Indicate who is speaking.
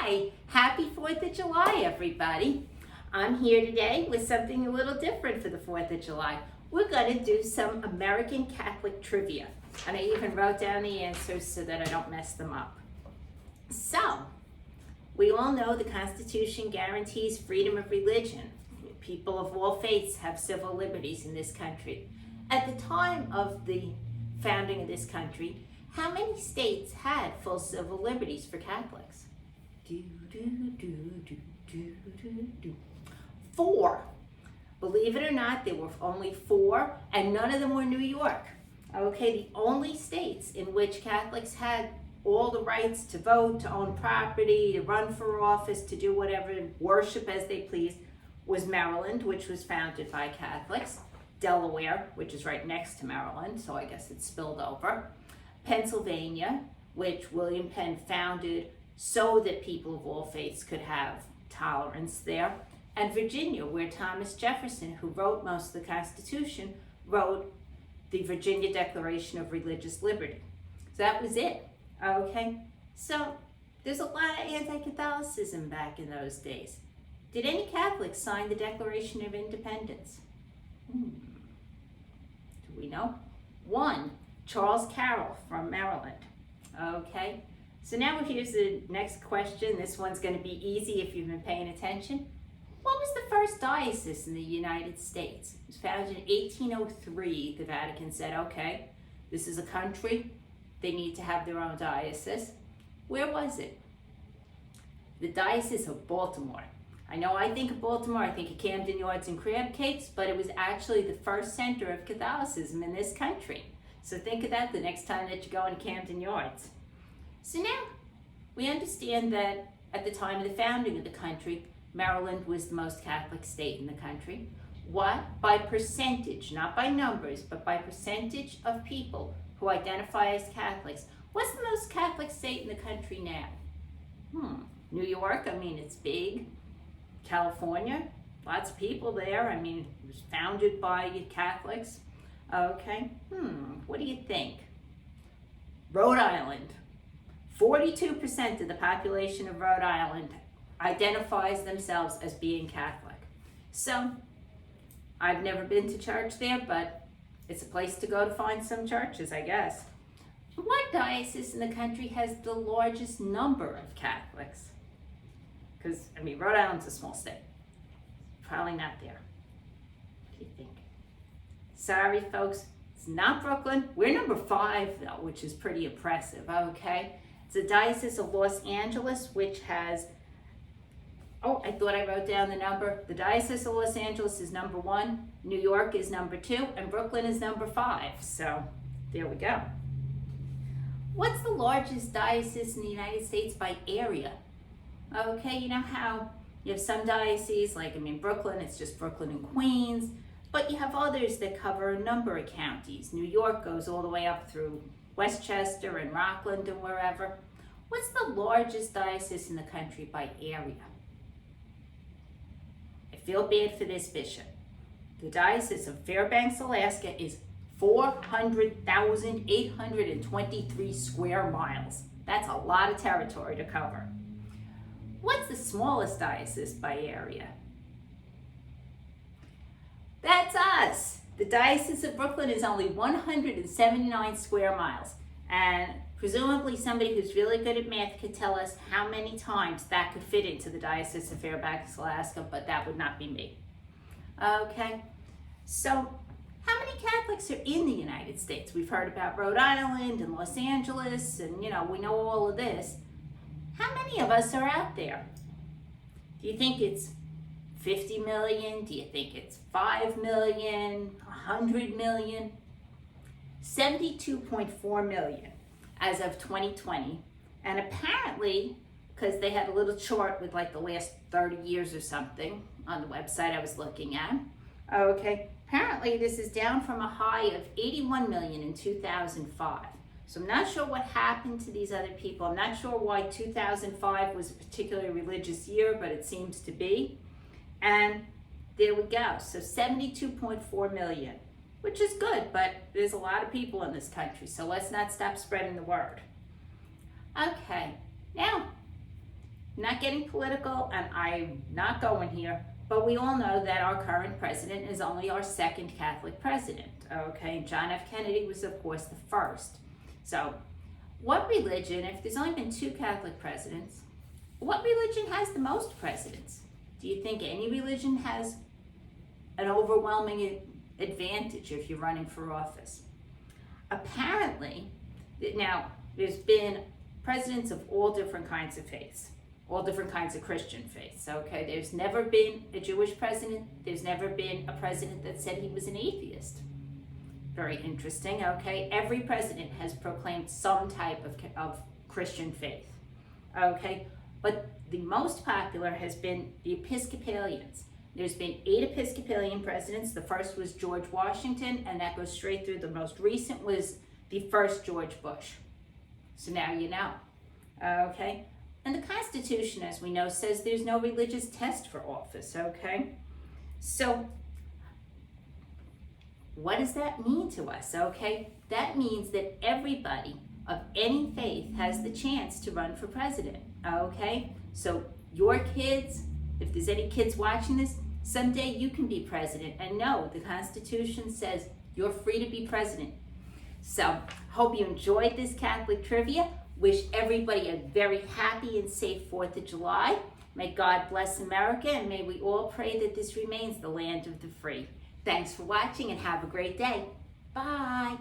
Speaker 1: Hi, happy 4th of July, everybody. I'm here today with something a little different for the 4th of July. We're going to do some American Catholic trivia. And I even wrote down the answers so that I don't mess them up. So, we all know the Constitution guarantees freedom of religion. People of all faiths have civil liberties in this country. At the time of the founding of this country, how many states had full civil liberties for Catholics? 4. Believe it or not, there were only 4, and none of them were New York. Okay, the only states in which Catholics had all the rights to vote, to own property, to run for office, to do whatever, worship as they pleased, was Maryland, which was founded by Catholics, Delaware, which is right next to Maryland, so I guess it spilled over, Pennsylvania, which William Penn founded so that people of all faiths could have tolerance there, and Virginia, where Thomas Jefferson, who wrote most of the Constitution, wrote the Virginia Declaration of Religious Liberty. So that was it, okay? So there's a lot of anti-Catholicism back in those days. Did any Catholics sign the Declaration of Independence? Do we know? 1, Charles Carroll from Maryland. Okay, so now here's the next question. This one's going to be easy if you've been paying attention. What was the first diocese in the United States? It was founded in 1803. The Vatican said, okay, this is a country. They need to have their own diocese. Where was it? The Diocese of Baltimore. I know I think of Baltimore, I think of Camden Yards and crab cakes, but it was actually the first center of Catholicism in this country. So think of that the next time that you go into Camden Yards. So now we understand that at the time of the founding of the country, Maryland was the most Catholic state in the country. What? By percentage, not by numbers, but by percentage of people who identify as Catholics. What's the most Catholic state in the country now? New York, I mean, it's big. California, lots of people there. I mean, it was founded by Catholics. Okay, what do you think? Rhode Island. 42% of the population of Rhode Island identifies themselves as being Catholic. So, I've never been to church there, but it's a place to go to find some churches, I guess. What diocese in the country has the largest number of Catholics? Because, I mean, Rhode Island's a small state. Probably not there. What do you think? Sorry, folks, it's not Brooklyn. We're number 5, though, which is pretty impressive, okay? It's the Diocese of Los Angeles, which has, I thought I wrote down the number. The Diocese of Los Angeles is number 1, New York is number 2, and Brooklyn is number 5. So, there we go. What's the largest diocese in the United States by area? Okay, you know how you have some dioceses, like, Brooklyn, it's just Brooklyn and Queens, but you have others that cover a number of counties. New York goes all the way up through Westchester and Rockland and wherever. What's the largest diocese in the country by area? I feel bad for this bishop. The Diocese of Fairbanks, Alaska is 400,823 square miles. That's a lot of territory to cover. What's the smallest diocese by area? That's us. The Diocese of Brooklyn is only 179 square miles. And presumably somebody who's really good at math could tell us how many times that could fit into the Diocese of Fairbanks, Alaska, but that would not be me. Okay, so how many Catholics are in the United States? We've heard about Rhode Island and Los Angeles, and we know all of this. How many of us are out there? Do you think it's 50 million? Do you think it's 5 million? 100 million? 72.4 million as of 2020. And apparently, because they had a little chart with like the last 30 years or something on the website I was looking at. Okay, apparently this is down from a high of 81 million in 2005. So I'm not sure what happened to these other people. I'm not sure why 2005 was a particularly religious year, but it seems to be. And there we go. So 72.4 million, which is good, but there's a lot of people in this country, so let's not stop spreading the word. Okay, now not getting political, and I'm not going here, but we all know that our current president is only our second Catholic president, okay? John F. Kennedy was, of course, the first. So, what religion, if there's only been 2 Catholic presidents, what religion has the most presidents? Do you think any religion has an overwhelming advantage if you're running for office? Apparently, now, there's been presidents of all different kinds of faiths, all different kinds of Christian faiths, okay? There's never been a Jewish president. There's never been a president that said he was an atheist. Very interesting, okay? Every president has proclaimed some type of Christian faith, okay? But the most popular has been the Episcopalians. There's been 8 Episcopalian presidents. The first was George Washington, and that goes straight through. The most recent was the first George Bush. So now you know, okay? And the Constitution, as we know, says there's no religious test for office, okay? So what does that mean to us, okay? That means that everybody of any faith has the chance to run for president, okay? So your kids, if there's any kids watching this, someday you can be president. And no, the Constitution says you're free to be president. So, hope you enjoyed this Catholic trivia. Wish everybody a very happy and safe 4th of July. May God bless America, and may we all pray that this remains the land of the free. Thanks for watching, and have a great day. Bye.